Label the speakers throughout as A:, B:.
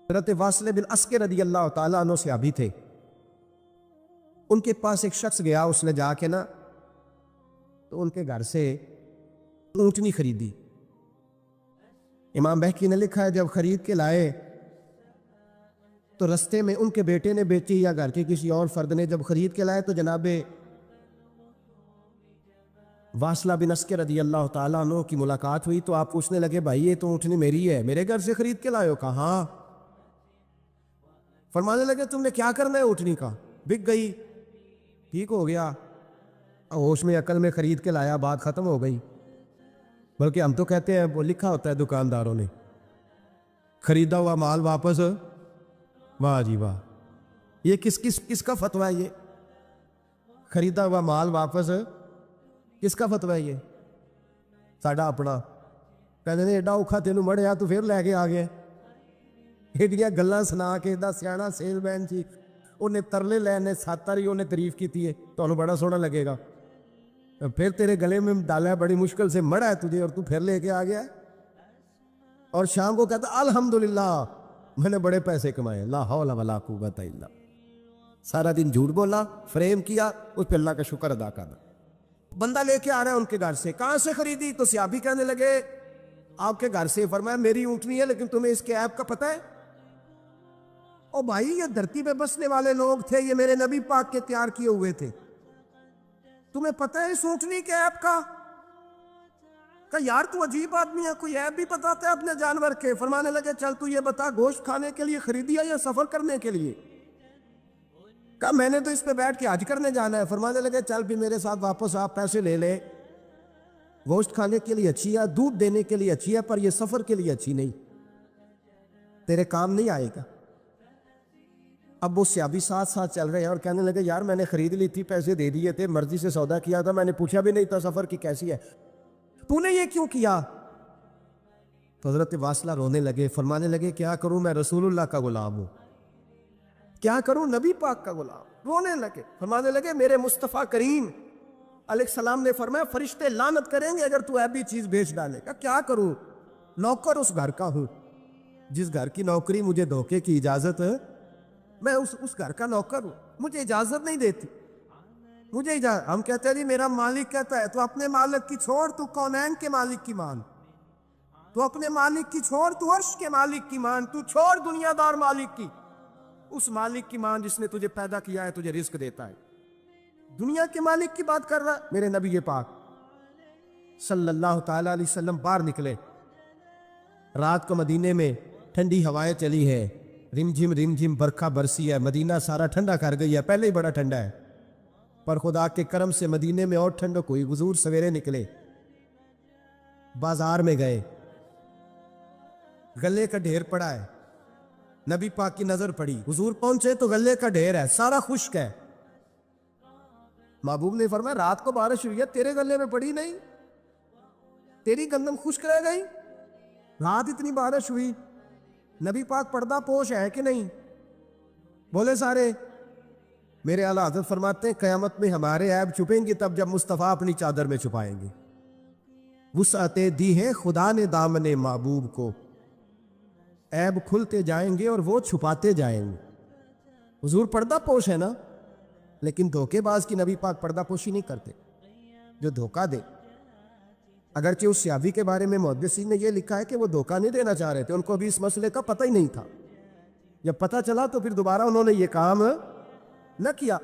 A: حضرت واصل بن اسکر رضی اللہ تعالیٰ عنہ صحابی تھے، ان کے پاس ایک شخص گیا، اس نے جا کے تو ان کے گھر سے اونٹنی خریدی۔ امام بہقی نے لکھا ہے جب خرید کے لائے تو رستے میں ان کے بیٹے نے بیچی یا گھر کے کسی اور فرد نے جب خرید کے لائے تو جناب واصلہ بن اسکر رضی اللہ تعالیٰ عنہ کی ملاقات ہوئی تو آپ پوچھنے لگے بھائی یہ تو اونٹنی میری ہے، میرے گھر سے خرید کے لائے ہو؟ کہا ہاں۔ فرمانے لگے تم نے کیا کرنا ہے اونٹنی کا؟ بک گئی، ٹھیک ہو گیا، ہوش میں عقل میں خرید کے لایا، بات ختم ہو گئی۔ بلکہ ہم تو کہتے ہیں، وہ لکھا ہوتا ہے دکانداروں نے، خریدا ہوا مال واپس۔ واہ جی واہ، یہ کس کا فتویٰ ہے؟ یہ خریدا ہوا مال واپس کس کا فتویٰ ہے؟ یہ ساڈا اپنا۔ کہتے ہیں ایڈا اوکھا تینوں مڑیا تو پھر لے کے آ گیا، ایڈیاں گلاں سنا کے ایڈا سیاح سیل مین سی، انہیں ترلے لینے سات ہی انہیں تعریف کی ہے، تو بڑا سونا لگے گا، پھر تیرے گلے میں ڈالا ہے، بڑی مشکل سے مڑا ہے تجھے اور تو پھر لے کے آ گیا ہے۔ اور شام کو کہتا الحمدللہ میں نے بڑے پیسے کمائے، لا حول ولا قوت الا۔ سارا دن جھوٹ بولا، فریم کیا، اس پہ اللہ کا شکر ادا کرنا۔ بندہ لے کے آ رہا ہے ان کے گھر سے، کہاں سے خریدی؟ تو صحابی کہنے لگے آپ کے گھر سے۔ فرمایا میری اونٹنی ہے لیکن تمہیں اس کے عیب کا پتہ ہے؟ او بھائی یہ دھرتی پہ بسنے والے لوگ تھے، یہ میرے نبی پاک کے تیار کیے ہوئے تھے، تمہیں پتہ ہے اس اونٹنی کے عیب کا؟ کہ یار تو عجیب آدمی ہے، کوئی عیب بھی بتاتا ہے اپنے جانور کے۔ فرمانے لگے چل تو یہ بتا گوشت کھانے کے لیے خریدی ہے یا سفر کرنے کے لیے؟ کہا میں نے تو اس پہ بیٹھ کے حج کرنے جانا ہے۔ فرمانے لگے چل بھی میرے ساتھ واپس آپ پیسے لے لے، گوشت کھانے کے لیے اچھی ہے، دودھ دینے کے لیے اچھی ہے، پر یہ سفر کے لیے اچھی نہیں، تیرے کام نہیں آئے گا۔ اب وہ صحابی ساتھ ساتھ چل رہے ہیں اور کہنے لگے یار میں نے خرید لی تھی، پیسے دے دیے تھے، مرضی سے سودا کیا تھا، میں نے پوچھا بھی نہیں تھا سفر کی کیسی ہے، تو نے یہ کیوں کیا؟ تو حضرت واصلہ رونے لگے، فرمانے لگے کیا کروں، میں رسول اللہ کا غلام ہوں، کیا کروں، نبی پاک کا غلام۔ رونے لگے، فرمانے لگے میرے مصطفیٰ کریم علیہ السلام نے فرمایا فرشتے لعنت کریں گے اگر تو ایسی چیز بیچ ڈالے گا۔ کیا کروں، نوکر اس گھر کا ہوں، جس گھر کی نوکری مجھے دھوکے کی اجازت ہے، میں اس گھر کا نوکر ہوں، مجھے اجازت نہیں دیتی، مجھے اجازت۔ ہم کہتے ہیں جی میرا مالک کہتا ہے، تو اپنے مالک کی چھوڑ، تو کونین کے مالک کی مان، تو اپنے مالک کی چھوڑ، تو عرش کے مالک کی مان، تو چھوڑ دنیا دار مالک کی، اس مالک کی مان جس نے تجھے پیدا کیا ہے، تجھے رزق دیتا ہے۔ دنیا کے مالک کی بات کر رہا۔ میرے نبی پاک صلی اللہ تعالیٰ علیہ وسلم باہر نکلے، رات کو مدینے میں ٹھنڈی ہوائیں چلی ہے، رم جھم برکھا برسی ہے، مدینہ سارا ٹھنڈا کر گئی ہے، پہلے ہی بڑا ٹھنڈا ہے، پر خدا کے کرم سے مدینے میں اور ٹھنڈک ہوئی۔ حضور سویرے نکلے، بازار میں گئے، غلے کا ڈھیر پڑا ہے، نبی پاک کی نظر پڑی، حضور پہنچے تو غلے کا ڈھیر ہے، سارا خشک ہے۔ محبوب نے فرمایا رات کو بارش ہوئی ہے، تیرے غلے میں پڑی نہیں، تیری گندم خشک رہ گئی، رات اتنی بارش ہوئی۔ نبی پاک پردہ پوش ہے کہ نہیں؟ بولے سارے۔ میرے اعلیٰ حضرت فرماتے ہیں قیامت میں ہمارے عیب چھپیں گے تب جب مصطفیٰ اپنی چادر میں چھپائیں گے۔ وسعتیں دی ہیں خدا نے دامن محبوب کو، عیب کھلتے جائیں گے اور وہ چھپاتے جائیں گے۔ حضور پردہ پوش ہے نا، لیکن دھوکے باز کی نبی پاک پردہ پوشی نہیں کرتے، جو دھوکہ دے۔ اگرچہ اس صحابی کے بارے میں محدثین نے یہ لکھا ہے کہ وہ دھوکہ نہیں دینا چاہ رہے تھے، ان کو ابھی اس مسئلے کا پتہ ہی نہیں تھا، جب پتہ چلا تو پھر دوبارہ انہوں نے یہ کام نہ کیا۔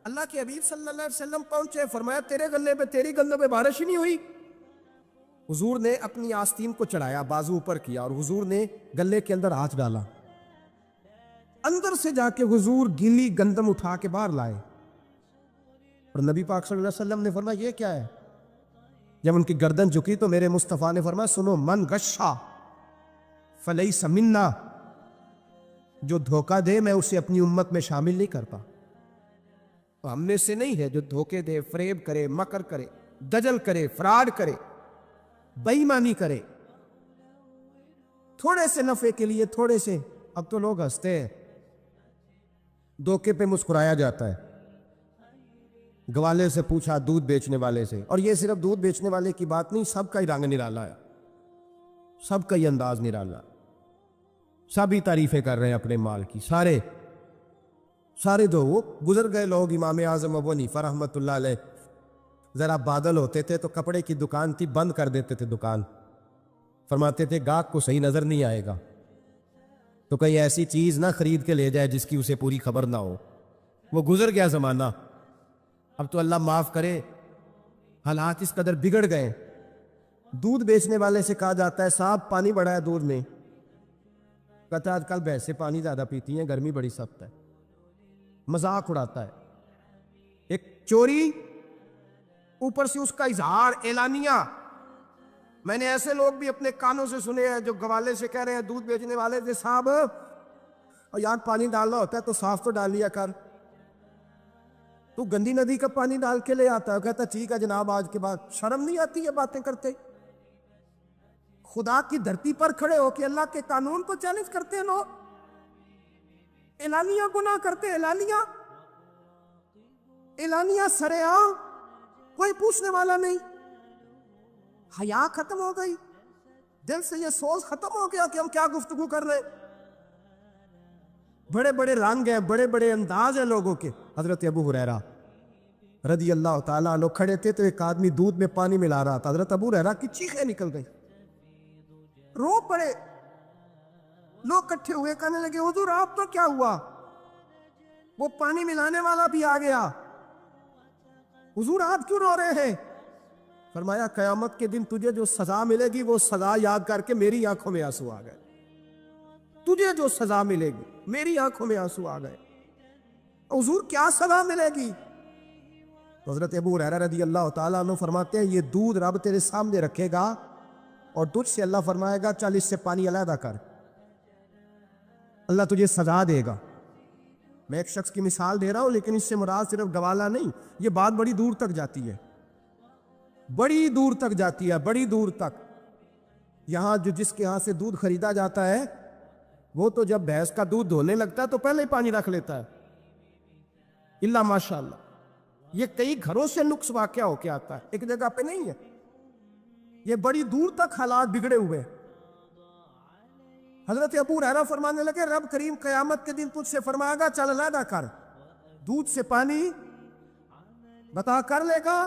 A: اللہ کے حبیب صلی اللہ علیہ وسلم پہنچے، فرمایا تیرے غلے پہ، تیری گندم پہ بارش ہی نہیں ہوئی۔ حضور نے اپنی آستین کو چڑھایا، بازو اوپر کیا، اور حضور نے گلے کے اندر ہاتھ ڈالا، اندر سے جا کے حضور گیلی گندم اٹھا کے باہر لائے، اور نبی پاک صلی اللہ علیہ وسلم نے فرمایا یہ کیا ہے؟ جب ان کی گردن جھکی تو میرے مصطفیٰ نے فرمایا سنو، من غشا فلیس منا، جو دھوکہ دے میں اسے اپنی امت میں شامل نہیں کرتا۔ تو ہم میں سے نہیں ہے جو دھوکے دے، فریب کرے، مکر کرے، دجل کرے، فراڈ کرے، بے ایمانی کرے، تھوڑے سے نفع کے لیے، تھوڑے سے۔ اب تو لوگ ہنستے ہیں، دھوکے پہ مسکرایا جاتا ہے۔ گوالے سے پوچھا، دودھ بیچنے والے سے، اور یہ صرف دودھ بیچنے والے کی بات نہیں، سب کا ہی رنگ نرالا ہے، سب کا ہی انداز نرالا۔ سبھی تعریفیں کر رہے ہیں اپنے مال کی، سارے دو وہ گزر گئے لوگ، امام اعظم ابو حنیفہ رحمۃ اللہ علیہ، ذرا بادل ہوتے تھے تو کپڑے کی دکان تھی بند کر دیتے تھے دکان، فرماتے تھے گاہک کو صحیح نظر نہیں آئے گا تو کہیں ایسی چیز نہ خرید کے لے جائے جس کی اسے پوری خبر نہ ہو۔ وہ گزر گیا زمانہ، اب تو اللہ معاف کرے حالات اس قدر بگڑ گئے۔ دودھ بیچنے والے سے کہا جاتا ہے صاحب پانی بڑا ہے دودھ میں، کہتا ہے آج کل بھینسیں پانی زیادہ پیتی ہیں، گرمی بڑی سخت ہے، مذاق اڑاتا ہے۔ ایک چوری، اوپر سے اس کا اظہار اعلانیہ۔ میں نے ایسے لوگ بھی اپنے کانوں سے سنے ہیں جو گوالے سے کہہ رہے ہیں دودھ بیچنے والے سے صاحب یار پانی ڈالنا ہوتا ہے تو صاف تو ڈال لیا کر، تو گندی ندی کا پانی ڈال کے لے آتا ہے، کہتا ٹھیک ہے جناب آج کے بعد۔ شرم نہیں آتی یہ باتیں کرتے؟ خدا کی دھرتی پر کھڑے ہو کے اللہ کے قانون کو چیلنج کرتے ہیں لوگ، اعلانیہ گناہ کرتے، اعلانیہ سرعام، کوئی پوچھنے والا نہیں۔ حیا ختم ہو گئی، دل سے یہ سوچ ختم ہو گیا کہ ہم کیا گفتگو کر رہے ہیں۔ بڑے بڑے رنگ ہیں، بڑے بڑے انداز ہیں لوگوں کے۔ حضرت ابو ہریرہ رضی اللہ تعالیٰ عنہ کھڑے تھے تو ایک آدمی دودھ میں پانی ملا رہا تھا، حضرت ابو ہریرہ کی چیخیں نکل گئی، رو پڑے۔ لوگ کٹھے ہوئے کہنے لگے حضور آپ تو کیا ہوا؟ وہ پانی ملانے والا بھی آ گیا، حضور آپ کیوں رو رہے ہیں؟ فرمایا قیامت کے دن تجھے جو سزا ملے گی وہ سزا یاد کر کے میری آنکھوں میں آنسو آ گئے، تجھے جو سزا ملے گی میری آنکھوں میں آنسو آ گئے۔ حضور کیا سزا ملے گی؟ تو حضرت ابو ہریرہ رضی اللہ تعالیٰ عنہ فرماتے ہیں یہ دودھ رب تیرے سامنے رکھے گا اور تجھ سے اللہ فرمائے گا چل اس سے پانی علیحدہ کر، اللہ تجھے سزا دے گا۔ میں ایک شخص کی مثال دے رہا ہوں لیکن اس سے مراد صرف گوالہ نہیں، یہ بات بڑی دور تک جاتی ہے، بڑی دور تک جاتی ہے، بڑی دور تک۔ یہاں جس کے ہاں سے دودھ خریدا جاتا ہے وہ تو جب بھینس کا دودھ دھونے لگتا ہے تو پہلے ہی پانی رکھ لیتا ہے، اللہ ماشاءاللہ۔ یہ کئی گھروں سے نقص واقعہ ہو کے آتا ہے، ایک جگہ پہ نہیں ہے، یہ بڑی دور تک حالات بگڑے ہوئے۔ حضرت ابو ہریرہ فرمانے لگے رب کریم قیامت کے دن تجھ سے فرمائے گا چل علیحدہ کر، دودھ سے پانی بتا کر لے گا؟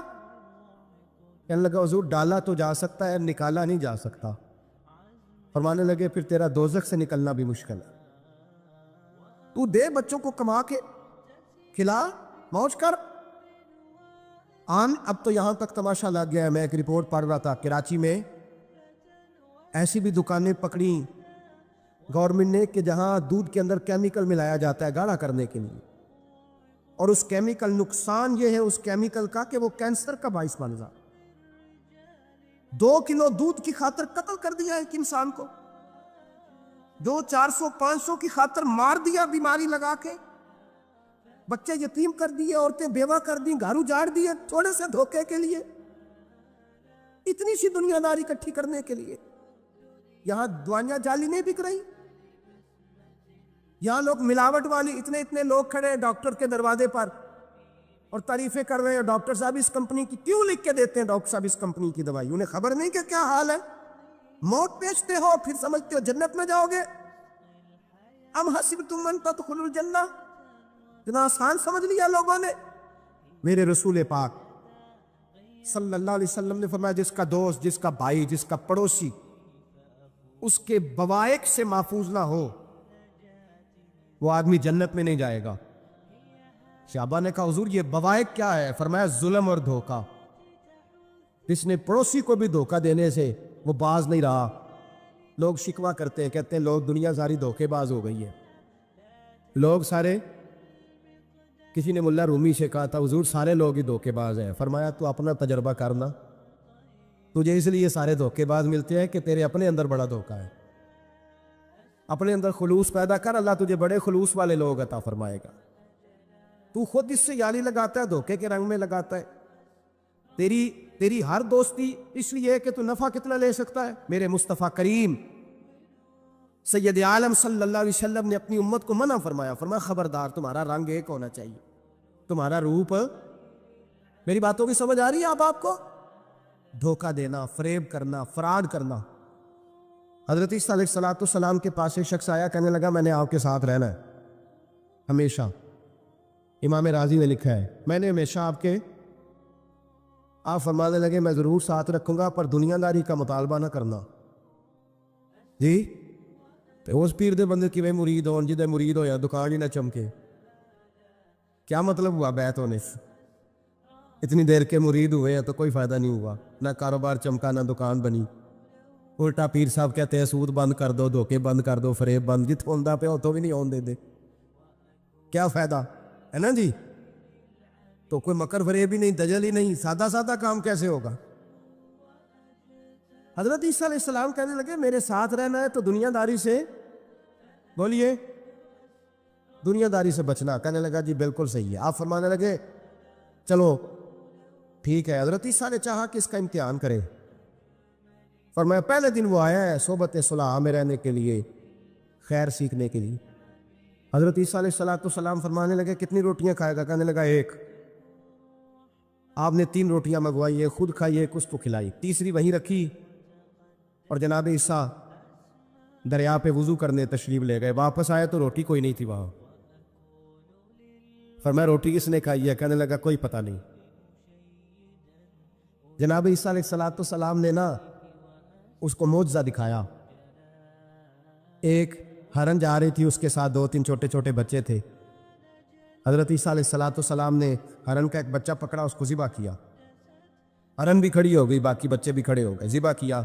A: کہنے لگا حضور ڈالا تو جا سکتا ہے، نکالا نہیں جا سکتا۔ فرمانے لگے پھر تیرا دوزخ سے نکلنا بھی مشکل ہے، تو دے بچوں کو کما کے کھلا، موج کر۔ اب تو یہاں تک تماشا لگ گیا ہے، میں ایک رپورٹ پڑھ رہا تھا کراچی میں ایسی بھی دکانیں پکڑی گورنمنٹ نے کہ جہاں دودھ کے اندر کیمیکل ملایا جاتا ہے گاڑھا کرنے کے لیے، اور اس کیمیکل نقصان یہ ہے اس کیمیکل کا کہ وہ کینسر کا باعث بن جاتا۔ 2 کلو دودھ کی خاطر قتل کر دیا ایک انسان کو، 400-500 کی خاطر مار دیا بیماری لگا کے، بچے یتیم کر دیے، عورتیں بیوہ کر دی، گھر اجاڑ دیے تھوڑے سے دھوکے کے لیے، اتنی سی دنیا داری اکٹھی کرنے کے لیے۔ یہاں دوائیاں جعلی نہیں بک رہی، یہاں لوگ ملاوٹ والی، اتنے لوگ کھڑے ہیں ڈاکٹر کے دروازے پر اور تعریفیں کر رہے ہیں ڈاکٹر صاحب اس کمپنی کی کیوں لکھ کے دیتے ہیں ڈاکٹر صاحب اس کمپنی کی دوائی، انہیں خبر نہیں کہ کیا حال ہے۔ موت بیچتے ہو پھر سمجھتے ہو جنت میں جاؤ گے۔ ام حسبتم ان تدخلوا الجنہ، اتنا آسان سمجھ لیا لوگوں نے۔ میرے رسول پاک صلی اللہ علیہ وسلم نے فرمایا جس کا دوست، جس کا بھائی، جس کا پڑوسی اس کے بوائق سے محفوظ نہ ہو وہ آدمی جنت میں نہیں جائے گا۔ صحابہ نے کہا حضور یہ بوائق کیا ہے؟ فرمایا ظلم اور دھوکہ۔ جس نے پڑوسی کو بھی دھوکہ دینے سے وہ باز نہیں رہا۔ لوگ شکوہ کرتے ہیں، کہتے ہیں لوگ دنیا ساری دھوکے باز ہو گئی ہے، لوگ سارے، کسی نے ملا رومی سے کہا تھا حضور سارے لوگ ہی دھوکے باز ہیں۔ فرمایا تو اپنا تجربہ کرنا، تجھے اس لیے سارے دھوکے باز ملتے ہیں کہ تیرے اپنے اندر بڑا دھوکہ ہے، اپنے اندر خلوص پیدا کر، اللہ تجھے بڑے خلوص والے لوگ عطا فرمائے گا۔ تو خود اس سے یالی لگاتا ہے، دھوکے کے رنگ میں لگاتا ہے۔ تیری ہر دوستی اس لیے ہے کہ تو نفع کتنا لے سکتا ہے۔ میرے مصطفیٰ کریم سید عالم صلی اللہ علیہ وسلم نے اپنی امت کو منع فرمایا، فرمایا خبردار تمہارا رنگ ایک ہونا چاہیے، تمہارا روپ۔ میری باتوں کی سمجھ آ رہی ہے اب آپ کو؟ دھوکہ دینا، فریب کرنا، فراڈ کرنا حضرت عیسیٰ علیہ السلام کے پاس ایک شخص آیا، کہنے لگا میں نے آپ کے ساتھ رہنا ہے ہمیشہ۔ امام راضی نے لکھا ہے میں نے ہمیشہ آپ فرمانے لگے میں ضرور ساتھ رکھوں گا پر دنیا داری کا مطالبہ نہ کرنا۔ جی تو اس پیر دے بندے کی مرید ہو جدے مرید ہویا دکان ہی نہ چمکے، کیا مطلب ہوا بیعت ہونے سے؟ اتنی دیر کے مرید ہوئے ہیں تو کوئی فائدہ نہیں ہوا، نہ کاروبار چمکا نہ دکان بنی۔ الٹا پیر صاحب کہتے ہیں سود بند کر دو، دھوکے بند کر دو، فریب بند، جت ہوندہ پہ ہو تو بھی نہیں ہون دے، کیا فائدہ ہے نا جی؟ تو کوئی مکر فریب ہی نہیں، دجل ہی نہیں، سادہ سادہ کام کیسے ہوگا؟ حضرت عیسیٰ علیہ السلام کہنے لگے میرے ساتھ رہنا ہے تو دنیا داری سے، بولیے دنیا داری سے بچنا۔ کہنے لگا جی بالکل صحیح ہے۔ آپ فرمانے لگے چلو ٹھیک ہے۔ حضرت عیسیٰ نے چاہا کہ اس کا امتحان کرے، فرمایا پہلے دن وہ آیا ہے صحبت صلح میں رہنے کے لیے، خیر سیکھنے کے لیے۔ حضرت عیسیٰ علیہ السلام فرمانے لگے کتنی روٹیاں کھائے گا؟ کہنے لگا ایک۔ آپ نے 3 روٹیاں منگوائی، ایک خود کھائی، ایک اس کو کھلائی، تیسری وہیں رکھی، اور جناب عیسیٰ دریا پہ وضو کرنے تشریف لے گئے۔ واپس آئے تو روٹی کوئی نہیں تھی وہاں۔ فرمایا روٹی کس نے کھائی ہے؟ کہنے لگا کوئی پتہ نہیں۔ جناب عیسیٰ علیہ السلام نے اس کو معجزہ دکھایا۔ ایک ہرن جا رہی تھی، اس کے ساتھ 2-3 چھوٹے چھوٹے بچے تھے۔ حضرت عیسیٰ علیہ السلام نے ہرن کا ایک بچہ پکڑا، اس کو ذبح کیا۔ ہرن بھی کھڑی ہو گئی، باقی بچے بھی کھڑے ہو گئے، ذبح کیا،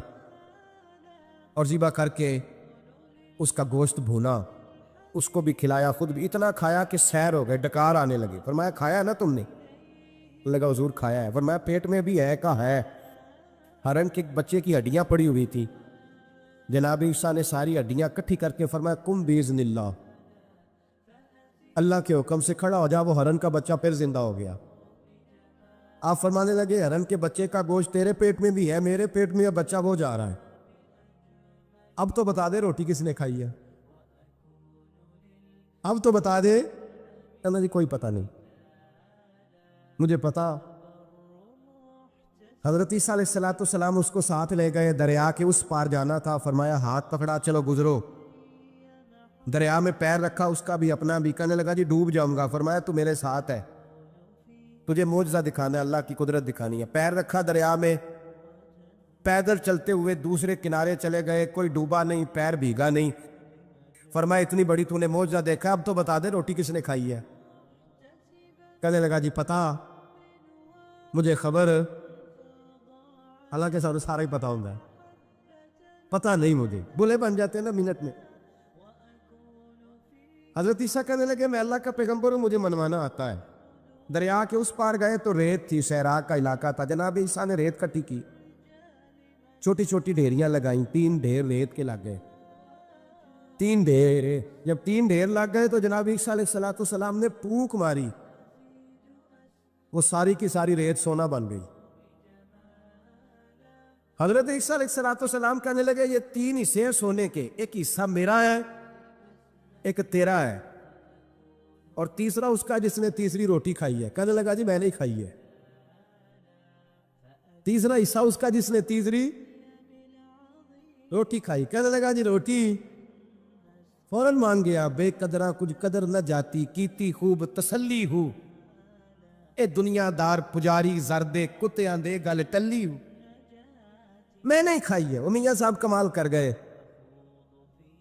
A: اور ذبح کر کے اس کا گوشت بھونا، اس کو بھی کھلایا، خود بھی اتنا کھایا کہ سیر ہو گئے، ڈکار آنے لگے۔ فرمایا کھایا نا تم نے؟ لگا حضور کھایا ہے۔ فرمایا پیٹ میں بھی ہے؟ کہا ہے۔ ہرن کے بچے کی ہڈیاں پڑی ہوئی تھی، جناب عیسیٰ نے ساری ہڈیاں کٹھی کر کے فرمایا کم باذن اللہ، اللہ کے حکم سے کھڑا ہو جا۔ وہ ہرن کا بچہ پھر زندہ ہو گیا۔ آپ فرمانے لگے ہرن کے بچے کا گوشت تیرے پیٹ میں بھی ہے، میرے پیٹ میں بچہ وہ جا رہا ہے، اب تو بتا دے روٹی کس نے کھائی ہے؟ اب تو بتا دے۔ کہنا جی کوئی پتہ نہیں، مجھے پتا۔ حضرت عیسیٰ علیہ السلام اس کو ساتھ لے گئے، دریا کے اس پار جانا تھا۔ فرمایا ہاتھ پکڑا چلو گزرو۔ دریا میں پیر رکھا، اس کا بھی اپنا بھی۔ کہنے لگا جی ڈوب جاؤں گا۔ فرمایا تو میرے ساتھ ہے، تجھے معجزہ دکھانا ہے، اللہ کی قدرت دکھانی ہے۔ پیر رکھا دریا میں، پیدل چلتے ہوئے دوسرے کنارے چلے گئے، کوئی ڈوبا نہیں، پیر بھیگا نہیں۔ فرمایا اتنی بڑی تو نے معجزہ دیکھا، اب تو بتا دے روٹی کس نے کھائی ہے؟ کہنے لگا جی پتا، مجھے خبر، حالانکہ سارا ہی پتا ہوتا ہے، پتا نہیں مجھے، بلے بن جاتے ہیں نا منٹ میں۔ حضرت عیسیٰ کہنے لگے میں اللہ کا پیغمبر ہوں، مجھے منوانا آتا ہے۔ دریا کے اس پار گئے تو ریت تھی، صحرا کا علاقہ تھا۔ جناب عیسیٰ نے ریت کٹھی کی، چھوٹی چھوٹی ڈھیریاں لگائیں، 3 ڈھیر ریت کے لگ گئے۔ 3 ڈھیر، جب 3 ڈھیر لگ گئے تو جناب عیسیٰ علیہ السلام نے پھونک ماری، وہ ساری کی ساری ریت سونا بن گئی۔ حضرت عیسیٰ علیہ السلام کہنے لگے یہ 3 حصے ہیں سونے کے، ایک حصہ میرا ہے، ایک تیرا ہے، اور تیسرا اس کا جس نے تیسری روٹی کھائی ہے۔ کہنے لگا جی میں نے کھائی ہے۔ تیسرا حصہ اس کا جس نے تیسری روٹی کھائی۔ کہنے لگا جی روٹی؟ فوراً مان گیا، بے قدرہ کچھ قدر نہ جاتی، کیتی خوب تسلی ہو، اے دنیا دار پجاری زردے کتیاں دے گل ٹلی ہو، میں نہیں کھائی ہے۔ وہ میاں صاحب کمال کر گئے،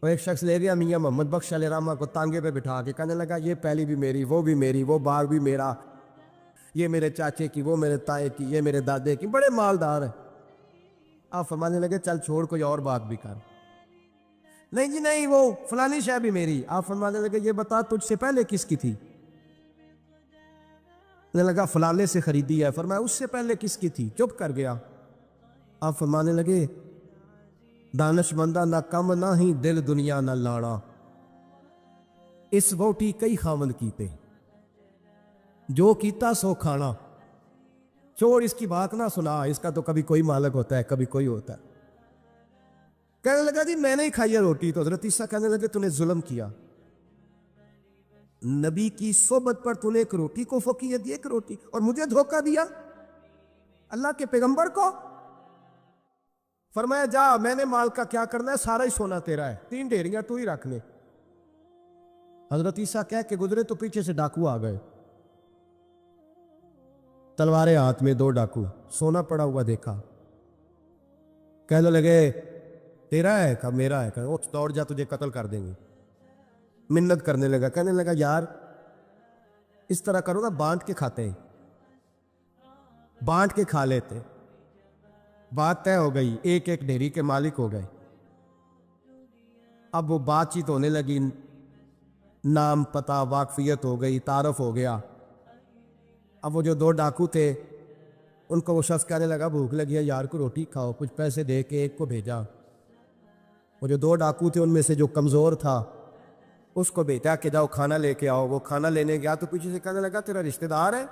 A: وہ ایک شخص لے گیا میاں محمد بخش علیہ رحمہ کو تانگے پہ بٹھا کے، کہنے لگا یہ پہلی بھی میری، وہ بھی میری، وہ باغ بھی میرا، یہ میرے چاچے کی، وہ میرے تائے کی، یہ میرے دادے کی، بڑے مالدار ہیں۔ آپ فرمانے لگے چل چھوڑ کوئی اور بات بھی کر۔ نہیں جی نہیں، وہ فلانی شے بھی میری۔ آپ فرمانے لگے یہ بتا تجھ سے پہلے کس کی تھی؟ کہنے لگا فلانے سے خریدی ہے۔ فرمایا اس سے پہلے کس کی تھی؟ چپ کر گیا۔ آپ فرمانے لگے دانش مندہ نہ کم نہ ہی دل دنیا نہ لاڑا، اس ووٹی کئی خامد کیتے، جو کیتا سو کھانا، چھوڑ اس کی بات نہ سنا، اس کا تو کبھی کوئی مالک ہوتا ہے کبھی کوئی ہوتا ہے۔ کہنے لگا جی میں نے ہی کھائی ہے روٹی۔ تو حضرت عیسیٰ کہنے لگے تو نے ظلم کیا، نبی کی صحبت پر تو نے ایک روٹی کو فوقیت دی، ایک روٹی، اور مجھے دھوکہ دیا اللہ کے پیغمبر کو۔ فرمایا جا، میں نے مال کا کیا کرنا ہے، سارا ہی سونا تیرا ہے، 3 ڈھیریاں تو ہی رکھ لے۔ حضرت عیسیٰ کہہ کے گزرے تو پیچھے سے ڈاکو آ گئے، تلواریں ہاتھ میں، 2 ڈاکو، سونا پڑا ہوا دیکھا، کہنے لگے تیرا ہے؟ کہا میرا ہے۔ کہا اٹھ دوڑ جا، تجھے قتل کر دیں گے۔ منت کرنے لگا، کہنے لگا یار اس طرح کرو نا، بانٹ کے کھاتے ہیں، بانٹ کے کھا لیتے۔ بات طے ہو گئی، ایک ایک ڈھیری کے مالک ہو گئے۔ اب وہ بات چیت ہونے لگی، نام پتہ واقفیت ہو گئی، تعارف ہو گیا۔ اب وہ جو 2 ڈاکو تھے ان کو وہ شخص کہنے لگا بھوک لگی ہے یار، کو روٹی کھاؤ، کچھ پیسے دے کے ایک کو بھیجا۔ وہ جو 2 ڈاکو تھے ان میں سے جو کمزور تھا اس کو بھیجا کہ جاؤ کھانا لے کے آؤ۔ وہ کھانا لینے گیا تو پیچھے سے کہنے لگا تیرا رشتہ دار ہے؟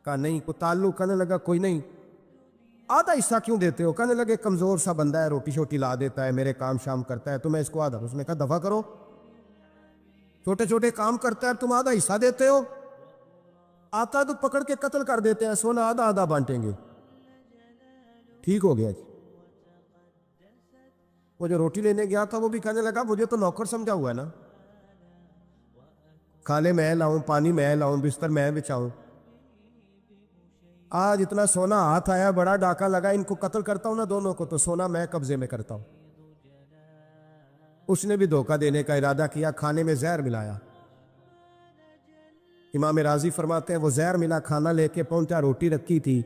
A: کہا نہیں، کوئی تعلق؟ کہنے لگا کوئی نہیں۔ آدھا حصہ کیوں دیتے ہو؟ کہنے لگے کمزور سا بندہ ہے، روٹی شوٹی لا دیتا ہے، میرے کام شام کرتا ہے، تو میں اس کو آدھا۔ اس نے کہا دفع کرو، چھوٹے چھوٹے کام کرتا ہے تم آدھا حصہ دیتے ہو؟ آتا تو پکڑ کے قتل کر دیتے ہیں، سونا آدھا آدھا بانٹیں گے۔ ٹھیک ہو گیا جی۔ وہ جو روٹی لینے گیا تھا وہ بھی کہنے لگا مجھے تو نوکر سمجھا ہوا ہے نا، کھانے میں لاؤں، پانی میں لاؤں، بستر میں بچھاؤں، آج اتنا سونا ہاتھ آیا، بڑا ڈاکہ لگا، ان کو قتل کرتا ہوں نا دونوں کو، تو سونا میں قبضے میں کرتا ہوں۔ اس نے بھی دھوکہ دینے کا ارادہ کیا، کھانے میں زہر ملایا۔ امام راضی فرماتے ہیں وہ زہر ملا کھانا لے کے پہنچا، روٹی رکھی تھی،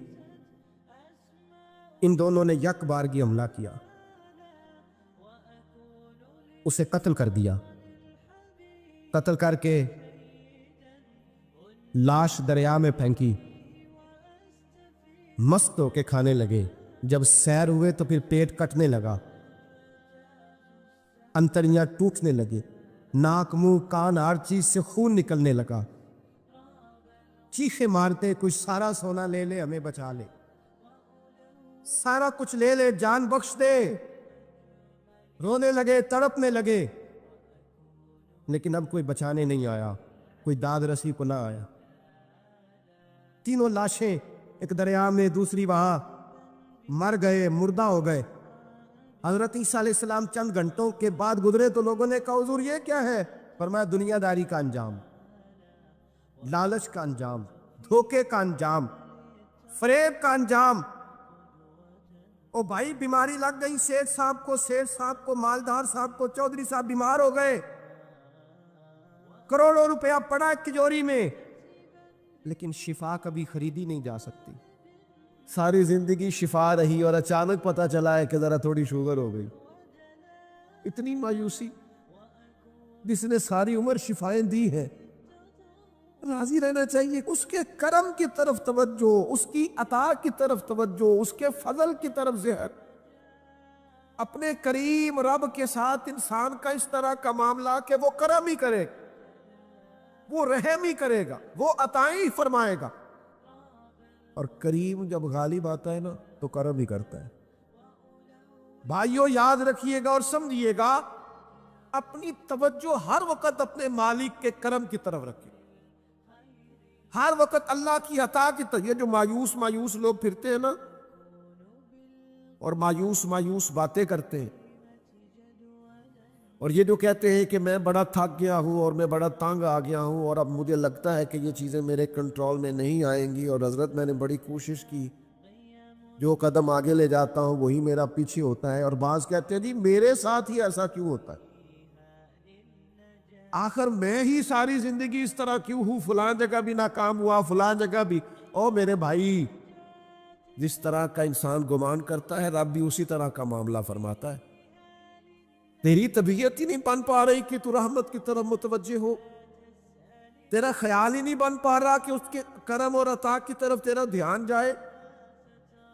A: ان دونوں نے یک بارگی حملہ کیا، اسے قتل کر دیا۔ قتل کر کے لاش دریا میں پھینکی، مست ہو کے کھانے لگے۔ جب سیر ہوئے تو پھر پیٹ کٹنے لگا، انتڑیاں ٹوٹنے لگے، ناک منہ کان ہر چیز سے خون نکلنے لگا۔ چیخے مارتے کچھ سارا سونا لے لے، ہمیں بچا لے، سارا کچھ لے لے، جان بخش دے۔ رونے لگے، تڑپنے لگے، لیکن اب کوئی بچانے نہیں آیا، کوئی داد رسی کو نہ آیا۔ تینوں لاشیں، ایک دریا میں، دوسری وہاں، مر گئے، مردہ ہو گئے۔ حضرت عیسیٰ علیہ السلام چند گھنٹوں کے بعد گزرے تو لوگوں نے کہا حضور یہ کیا ہے؟ فرمایا دنیا داری کا انجام، لالچ کا انجام، دھوکے کا انجام، فریب کا انجام۔ او بھائی بیماری لگ گئی سیٹھ صاحب کو، مالدار صاحب کو، چودھری صاحب بیمار ہو گئے، کروڑوں روپیہ پڑا تجوری میں، لیکن شفا کبھی خریدی نہیں جا سکتی۔ ساری زندگی شفا رہی اور اچانک پتہ چلا ہے کہ ذرا تھوڑی شوگر ہو گئی۔ اتنی مایوسی، جس نے ساری عمر شفائیں دی ہیں۔ راضی رہنا چاہیے، اس کے کرم کی طرف توجہ، اس کی عطا کی طرف توجہ، اس کے فضل کی طرف ذہن۔ اپنے کریم رب کے ساتھ انسان کا اس طرح کا معاملہ کہ وہ کرم ہی کرے، وہ رحم ہی کرے گا، وہ عطائیں ہی فرمائے گا۔ اور کریم جب غالب آتا ہے نا تو کرم ہی کرتا ہے۔ بھائیو یاد رکھیے گا اور سمجھیے گا، اپنی توجہ ہر وقت اپنے مالک کے کرم کی طرف رکھیں، ہر وقت اللہ کی عطا کی طرف۔ یہ جو مایوس لوگ پھرتے ہیں نا اور مایوس باتیں کرتے ہیں، اور یہ جو کہتے ہیں کہ میں بڑا تھک گیا ہوں اور میں بڑا تنگ آ گیا ہوں اور اب مجھے لگتا ہے کہ یہ چیزیں میرے کنٹرول میں نہیں آئیں گی، اور حضرت میں نے بڑی کوشش کی، جو قدم آگے لے جاتا ہوں وہی میرا پیچھے ہوتا ہے، اور بعض کہتے ہیں جی میرے ساتھ ہی ایسا کیوں ہوتا ہے، آخر میں ہی ساری زندگی اس طرح کیوں ہوں، فلاں جگہ بھی ناکام ہوا، فلاں جگہ بھی۔ او میرے بھائی، جس طرح کا انسان گمان کرتا ہے رب بھی اسی طرح کا معاملہ فرماتا ہے۔ تیری طبیعت ہی نہیں بن پا رہی کہ تو رحمت کی طرف متوجہ ہو، تیرا خیال ہی نہیں بن پا رہا کہ اس کے کرم اور عطا کی طرف تیرا دھیان جائے،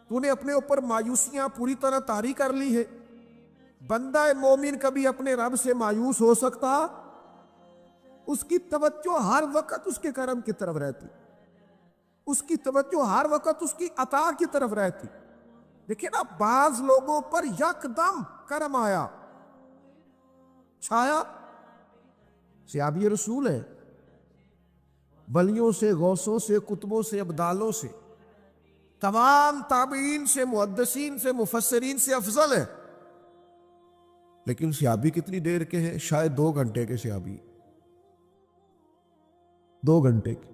A: تو نے اپنے اوپر مایوسیاں پوری طرح طاری کر لی ہے۔ بندہ مومن کبھی اپنے رب سے مایوس ہو سکتا؟ اس کی توجہ ہر وقت اس کے کرم کی طرف رہتی، اس کی توجہ ہر وقت اس کی عطا کی طرف رہتی۔ دیکھیں نا، بعض لوگوں پر یکدم کرم آیا، چھایا، صحابی رسول ہے، ولیوں سے، غوثوں سے، قطبوں سے، ابدالوں سے تمام تابعین سے، محدثین سے، مفسرین سے افضل ہے، لیکن صحابی کتنی دیر کے ہیں؟ شاید 2 گھنٹے کے صحابی، 2 گھنٹے کے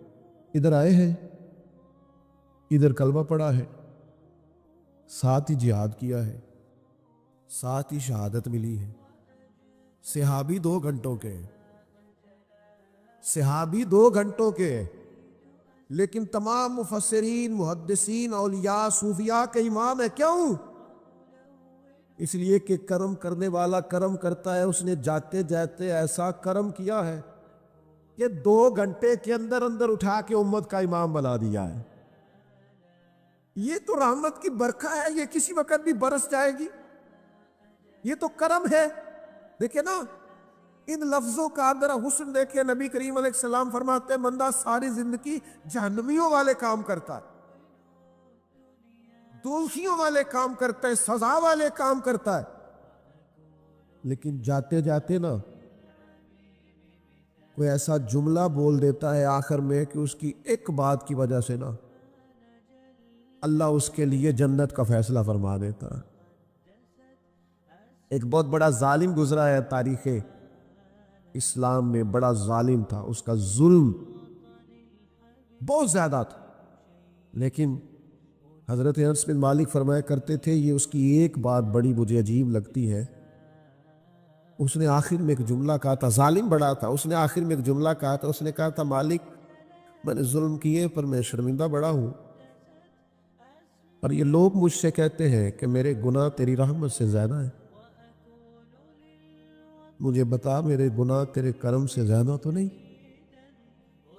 A: ادھر آئے ہیں، ادھر کلمہ پڑھا ہے، ساتھ ہی جہاد کیا ہے، ساتھ ہی شہادت ملی ہے۔ صحابی 2 گھنٹوں کے ہیں، صحابی 2 گھنٹوں کے ہیں، لیکن تمام مفسرین، محدثین، اولیاء، صوفیاء کے امام ہے۔ کیوں؟ اس لیے کہ کرم کرنے والا کرم کرتا ہے، اس نے جاتے جاتے ایسا کرم کیا ہے کہ 2 گھنٹے کے اندر اندر اٹھا کے امت کا امام بنا دیا ہے۔ یہ تو رحمت کی برکھا ہے، یہ کسی وقت بھی برس جائے گی، یہ تو کرم ہے۔ دیکھیں نا ان لفظوں کا اندر حسن دیکھیں، نبی کریم علیہ السلام فرماتے ہیں بندہ ساری زندگی جہنمیوں والے کام کرتا ہے، دوزخیوں والے کام کرتا ہے، سزا والے کام کرتا ہے، لیکن جاتے جاتے نا کوئی ایسا جملہ بول دیتا ہے آخر میں کہ اس کی ایک بات کی وجہ سے نا اللہ اس کے لیے جنت کا فیصلہ فرما دیتا ہے۔ ایک بہت بڑا ظالم گزرا ہے تاریخ اسلام میں، بڑا ظالم تھا، اس کا ظلم بہت زیادہ تھا، لیکن حضرت انس بن مالک فرمایا کرتے تھے یہ اس کی ایک بات بڑی مجھے عجیب لگتی ہے، اس نے آخر میں ایک جملہ کہا تھا، ظالم بڑا تھا، اس نے آخر میں ایک جملہ کہا تھا، اس نے کہا تھا مالک میں نے ظلم کیے پر میں شرمندہ بڑا ہوں، اور یہ لوگ مجھ سے کہتے ہیں کہ میرے گناہ تیری رحمت سے زیادہ ہیں، مجھے بتا میرے گناہ تیرے کرم سے زیادہ تو نہیں؟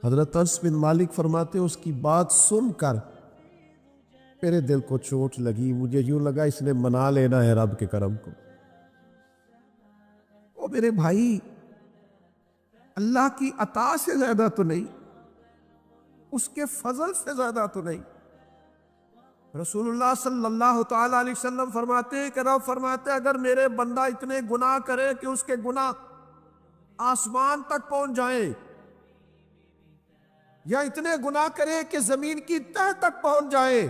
A: حضرت انس بن مالک فرماتے اس کی بات سن کر میرے دل کو چوٹ لگی، مجھے یوں لگا اس نے منا لینا ہے رب کے کرم کو۔ او میرے بھائی، اللہ کی عطا سے زیادہ تو نہیں، اس کے فضل سے زیادہ تو نہیں۔ رسول اللہ صلی اللہ تعالی علیہ وسلم فرماتے ہیں کہ رب فرماتے ہیں اگر میرے بندہ اتنے گناہ کرے کہ اس کے گناہ آسمان تک پہنچ جائیں، یا اتنے گناہ کرے کہ زمین کی تہ تک پہنچ جائے،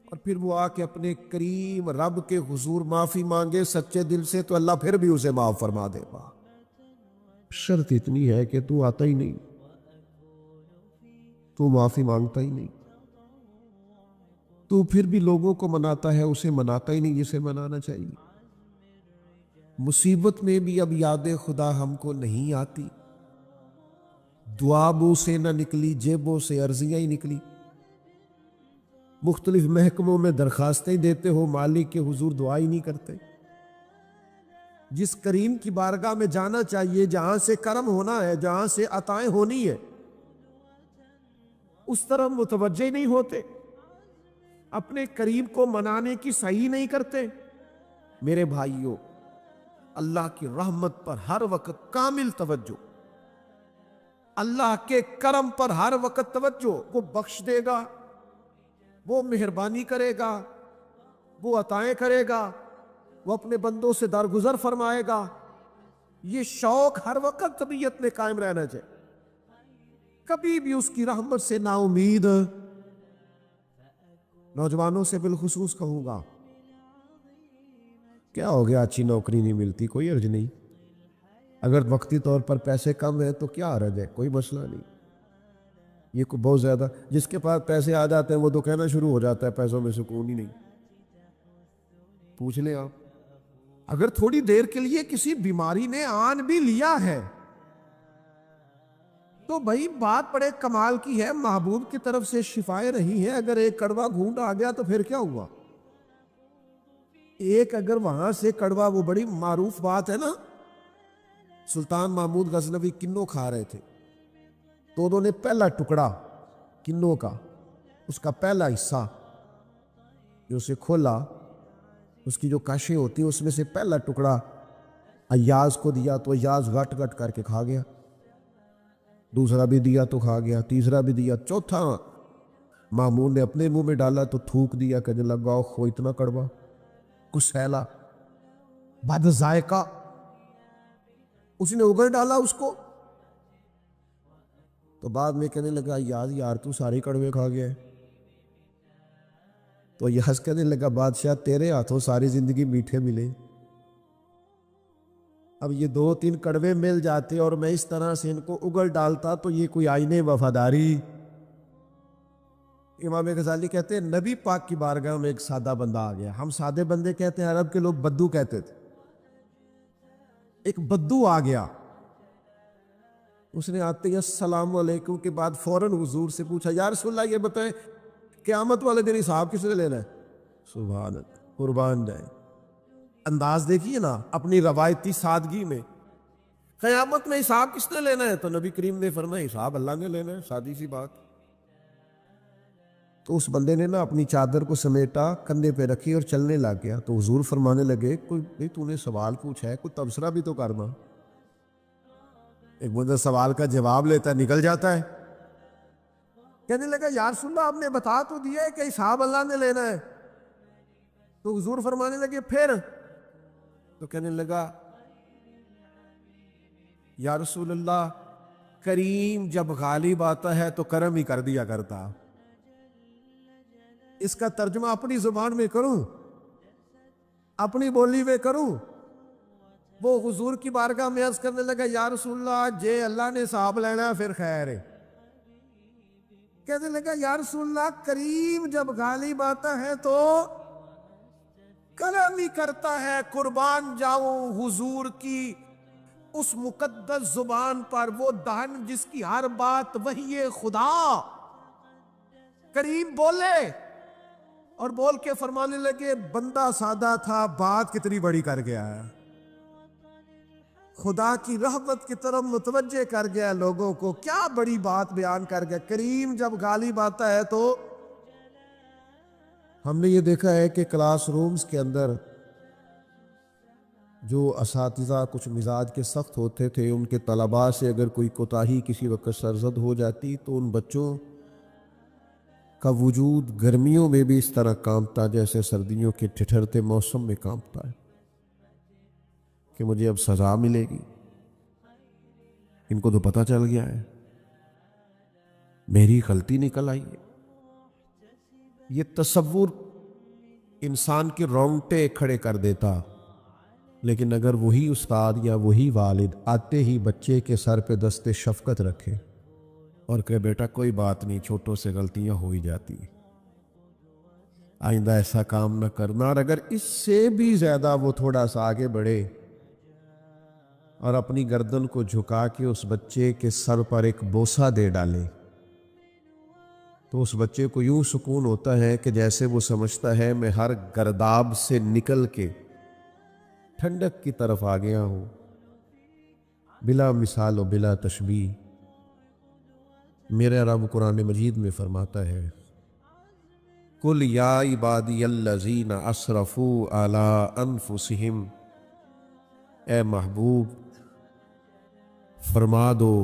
A: اور پھر وہ آ کے اپنے کریم رب کے حضور معافی مانگے سچے دل سے، تو اللہ پھر بھی اسے معاف فرما دے گا۔ شرط اتنی ہے کہ تو آتا ہی نہیں، تو معافی مانگتا ہی نہیں، تو پھر بھی لوگوں کو مناتا ہے، اسے مناتا ہی نہیں جسے منانا چاہیے۔ مصیبت میں بھی اب یاد خدا ہم کو نہیں آتی، دعا منہ سے نہ نکلی، جیبوں سے عرضیاں ہی نکلی، مختلف محکموں میں درخواستیں دیتے ہو، مالک کے حضور دعا ہی نہیں کرتے۔ جس کریم کی بارگاہ میں جانا چاہیے، جہاں سے کرم ہونا ہے، جہاں سے عطائیں ہونی ہے، اس طرح متوجہ نہیں ہوتے، اپنے کریم کو منانے کی صحیح نہیں کرتے۔ میرے بھائیوں، اللہ کی رحمت پر ہر وقت کامل توجہ، اللہ کے کرم پر ہر وقت توجہ، وہ بخش دے گا، وہ مہربانی کرے گا، وہ عطائیں کرے گا، وہ اپنے بندوں سے درگزر فرمائے گا، یہ شوق ہر وقت طبیعت میں قائم رہنا چاہیے، کبھی بھی اس کی رحمت سے نا امید۔ نوجوانوں سے بالخصوص کہوں گا، کیا ہو گیا اچھی نوکری نہیں ملتی، کوئی عرض نہیں، اگر وقتی طور پر پیسے کم ہیں تو کیا عرض ہے، کوئی مسئلہ نہیں۔ یہ کوئی بہت زیادہ جس کے پاس پیسے آ جاتے ہیں وہ تو کہنا شروع ہو جاتا ہے پیسوں میں سکون ہی نہیں۔ پوچھ لیں آپ، اگر تھوڑی دیر کے لیے کسی بیماری نے آن بھی لیا ہے تو بھائی بات بڑے کمال کی ہے، محبوب کی طرف سے شفائیں رہی ہیں، اگر ایک کڑوا گھونٹ آ گیا تو پھر کیا ہوا؟ ایک اگر وہاں سے کڑوا، وہ بڑی معروف بات ہے نا، سلطان محمود غزنوی کنوں کھا رہے تھے تو انہوں نے پہلا ٹکڑا کنوں کا، اس کا پہلا حصہ جو اسے کھولا، اس کی جو کاشیں ہوتی ہیں اس میں سے پہلا ٹکڑا ایاز کو دیا تو ایاز گٹ گٹ کر کے کھا گیا، دوسرا بھی دیا تو کھا گیا، تیسرا بھی دیا، چوتھا مامون نے اپنے منہ میں ڈالا تو تھوک دیا کہ لگاؤ خو اتنا کڑوا، کسیلا، بد ذائقہ، اس نے اگل ڈالا اس کو، تو بعد میں کہنے لگا یار تو سارے کڑوے کھا گیا ہے۔ تو یہ ہنس کرنے لگا بادشاہ تیرے ہاتھوں ساری زندگی میٹھے ملے، اب یہ 2-3 کڑوے مل جاتے اور میں اس طرح سے ان کو اگل ڈالتا تو یہ کوئی آئین وفاداری۔ امام غزالی کہتے ہیں نبی پاک کی بارگاہ میں ایک سادہ بندہ آ گیا، ہم سادے بندے کہتے ہیں، عرب کے لوگ بدو کہتے تھے، ایک بدو آ گیا، اس نے آتے ہی السلام علیکم کے بعد فوراً حضور سے پوچھا یا رسول اللہ یہ بتائیں قیامت والے دن حساب کس نے لینا ہے؟ سبحان اللہ، قربان جائیں، انداز دیکھیے نا اپنی روایتی سادگی میں، قیامت میں حساب کس نے لینا ہے؟ تو نبی کریم نے فرمایا حساب اللہ نے لینا ہے، سادی سی بات۔ تو اس بندے نے نا اپنی چادر کو سمیٹا، کندھے پہ رکھی اور چلنے لگ گیا، تو حضور فرمانے لگے کوئی تو نے سوال پوچھا ہے، کوئی تبصرہ بھی تو کرنا۔ ایک بندہ سوال کا جواب لیتا ہے نکل جاتا ہے، کہنے لگا یا رسول اللہ آپ نے بتا تو دیا ہے کہ حساب اللہ نے لینا ہے، تو حضور فرمانے لگے پھر؟ تو کہنے لگا یا رسول اللہ کریم جب غالب آتا ہے تو کرم ہی کر دیا کرتا۔ اس کا ترجمہ اپنی زبان میں کروں، اپنی بولی میں کروں؟ وہ حضور کی بارگاہ میں عرض کرنے لگا یا رسول اللہ جے اللہ نے حساب لینا ہے پھر خیر ہے۔ کہنے لگا یا رسول اللہ کریم جب غالب آتا ہے تو کرم ہی کرتا ہے، قربان جاؤں حضور کی اس مقدس زبان پر، وہ دہن جس کی ہر بات وحی خدا، کریم بولے اور بول کے فرمانے لگے بندہ سادہ تھا بات کتنی بڑی کر گیا ہے، خدا کی رحمت کی طرف متوجہ کر گیا لوگوں کو، کیا بڑی بات بیان کر گیا، کریم جب غالب آتا ہے تو۔ ہم نے یہ دیکھا ہے کہ کلاس رومز کے اندر جو اساتذہ کچھ مزاج کے سخت ہوتے تھے، ان کے طلباء سے اگر کوئی کوتاہی کسی وقت سرزد ہو جاتی تو ان بچوں کا وجود گرمیوں میں بھی اس طرح کانپتا جیسے سردیوں کے ٹھٹھرتے موسم میں کانپتا ہے کہ مجھے اب سزا ملے گی۔ ان کو تو پتہ چل گیا ہے میری غلطی نکل آئی ہے۔ یہ تصور انسان کے رونگٹے کھڑے کر دیتا، لیکن اگر وہی استاد یا وہی والد آتے ہی بچے کے سر پہ دست شفقت رکھے اور کہ بیٹا کوئی بات نہیں، چھوٹوں سے غلطیاں ہو ہی جاتی، آئندہ ایسا کام نہ کرنا، اور اگر اس سے بھی زیادہ وہ تھوڑا سا آگے بڑھے اور اپنی گردن کو جھکا کے اس بچے کے سر پر ایک بوسہ دے ڈالے تو اس بچے کو یوں سکون ہوتا ہے کہ جیسے وہ سمجھتا ہے میں ہر گرداب سے نکل کے ٹھنڈک کی طرف آ گیا ہوں۔ بلا مثال و بلا تشبیہ میرے رب قرآن مجید میں فرماتا ہے قُلْ يَا عِبَادِيَ الَّذِينَ أَسْرَفُوا عَلَىٰ أَنفُسِهِمْ، اے محبوب فرما دو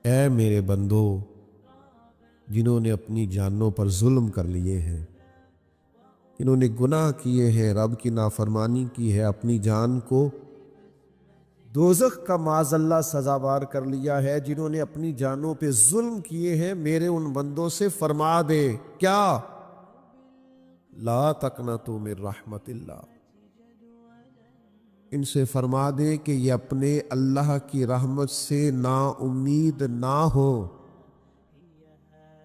A: اے میرے بندو جنہوں نے اپنی جانوں پر ظلم کر لیے ہیں، جنہوں نے گناہ کیے ہیں، رب کی نافرمانی کی ہے، اپنی جان کو دوزخ کا معاذ اللہ سزاوار کر لیا ہے، جنہوں نے اپنی جانوں پہ ظلم کیے ہیں، میرے ان بندوں سے فرما دے کیا لا تقنطوا من رحمت اللہ، ان سے فرما دے کہ یہ اپنے اللہ کی رحمت سے نا امید نہ ہو۔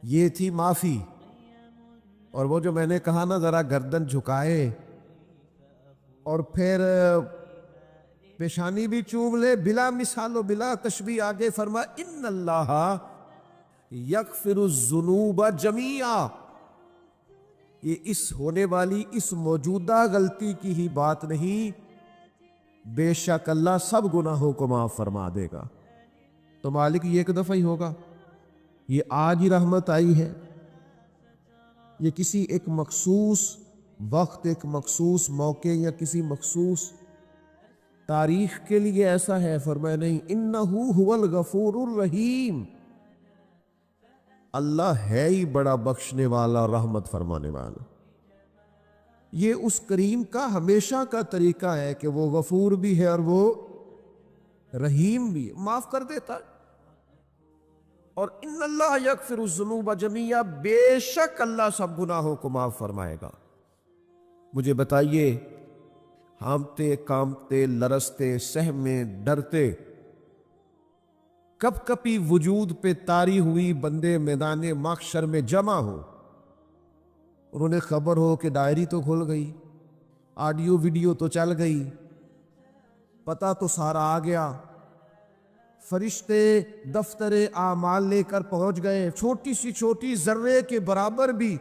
A: یہ تھی معافی، اور وہ جو میں نے کہا نا ذرا گردن جھکائے اور پھر پیشانی بھی چوم لے، بلا مثال و بلا تشبیہ آگے فرما ان اللہ یغفر الذنوب جمیعا، یہ اس ہونے والی اس موجودہ غلطی کی ہی بات نہیں، بے شک اللہ سب گناہوں کو معاف فرما دے گا۔ تو مالک یہ ایک دفعہ ہی ہوگا، یہ آج ہی رحمت آئی ہے، یہ کسی ایک مخصوص وقت، ایک مخصوص موقع یا کسی مخصوص تاریخ کے لیے ایسا ہے؟ فرمایا نہیں، انہو هو الغفور الرحیم، اللہ ہے ہی بڑا بخشنے والا، رحمت فرمانے والا۔ یہ اس کریم کا ہمیشہ کا طریقہ ہے کہ وہ غفور بھی ہے اور وہ رحیم بھی ہے، معاف کر دیتا ہے۔ اور ان اللہ یغفر الذنوب جمیعا، بے شک اللہ سب گناہوں کو معاف فرمائے گا۔ مجھے بتائیے، ہانپتے کانپتے لرزتے سہمے ڈرتے کب کبھی وجود پہ طاری ہوئی بندے میدان محشر میں جمع ہو، اور انہیں خبر ہو کہ ڈائری تو کھل گئی، آڈیو ویڈیو تو چل گئی، پتہ تو سارا آ گیا، فرشتے دفتر اعمال لے کر پہنچ گئے، چھوٹی سی چھوٹی ذرے کے برابر بھی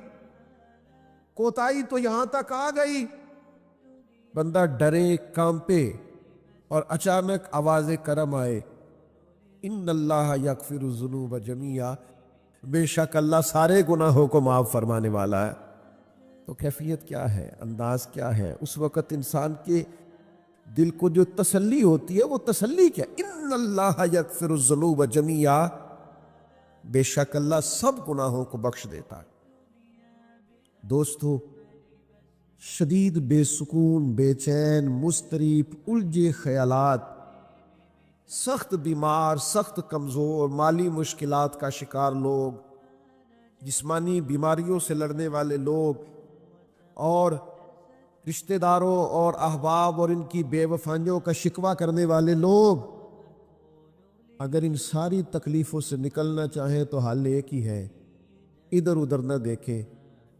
A: کوتاہی تو یہاں تک آ گئی، بندہ ڈرے کانپے اور اچانک آواز کرم آئے، ان اللہ یغفر الذنوب جمیعا، بے شک اللہ سارے گناہوں کو معاف فرمانے والا ہے۔ تو کیفیت کیا ہے، انداز کیا ہے اس وقت انسان کے دل کو جو تسلی ہوتی ہے، وہ تسلی کیا؟ ان اللہ یغفر الذنوب جمیعا، بے شک اللہ سب گناہوں کو بخش دیتا ہے۔ دوستو، شدید بے سکون، بے چین، مضطرب، الجھے خیالات، سخت بیمار، سخت کمزور، مالی مشکلات کا شکار لوگ، جسمانی بیماریوں سے لڑنے والے لوگ، اور رشتہ داروں اور احباب اور ان کی بے وفائیوں کا شکوہ کرنے والے لوگ، اگر ان ساری تکلیفوں سے نکلنا چاہیں تو حل ایک ہی ہے، ادھر ادھر نہ دیکھیں،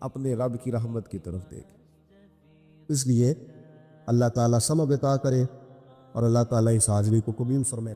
A: اپنے رب کی رحمت کی طرف دیکھیں۔ اس لیے اللہ تعالیٰ سمجھ عطا کرے اور اللہ تعالیٰ اس حاضری کو قبول فرمائے۔